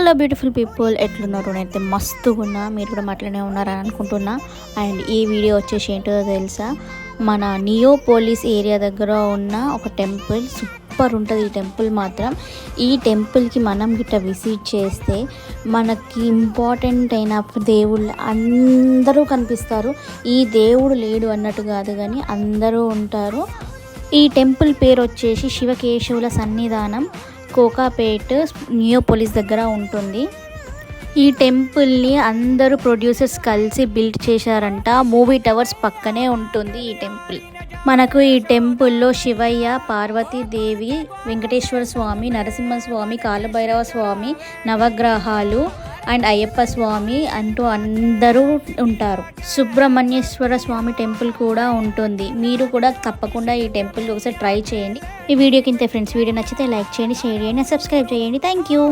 Hello beautiful people, ఎట్లున్నారు? నేనైతే మస్తుగా మీరు కూడా అట్లనే ఉన్నారని అనుకుంటున్నా. అండ్ ఈ వీడియో వచ్చేసి ఏంటో తెలుసా, మన నియోపోలిస్ ఏరియా దగ్గర ఉన్న ఒక టెంపుల్. సూపర్ ఉంటుంది ఈ టెంపుల్ మాత్రం. ఈ టెంపుల్కి మనం గిట్ట విజిట్ చేస్తే మనకి ఇంపార్టెంట్ అయిన దేవుళ్ళు అందరూ కనిపిస్తారు. ఈ దేవుడు లేడు అన్నట్టు కాదు, కానీ అందరూ ఉంటారు. ఈ టెంపుల్ పేరు వచ్చేసి శివకేశవుల సన్నిధానం, కోకాపేట్ నియోపోలిస్ దగ్గర ఉంటుంది. ఈ టెంపుల్ని అందరూ ప్రొడ్యూసర్స్ కలిసి బిల్డ్ చేశారంట. మూవీ టవర్స్ పక్కనే ఉంటుంది ఈ టెంపుల్. మనకు ఈ టెంపుల్లో శివయ్య, పార్వతీదేవి, వెంకటేశ్వర స్వామి, నరసింహస్వామి, కాలభైరవ స్వామి, నవగ్రహాలు అండ్ అయ్యప్ప స్వామి అంటూ అందరూ ఉంటారు. సుబ్రహ్మణ్యేశ్వర స్వామి టెంపుల్ కూడా ఉంటుంది. మీరు కూడా తప్పకుండా ఈ టెంపుల్ ఒకసారి ట్రై చేయండి. ఈ వీడియోకి ఇంతే ఫ్రెండ్స్. వీడియో నచ్చితే లైక్ చేయండి, షేర్ చేయండి, సబ్స్క్రైబ్ చేయండి. Thank you.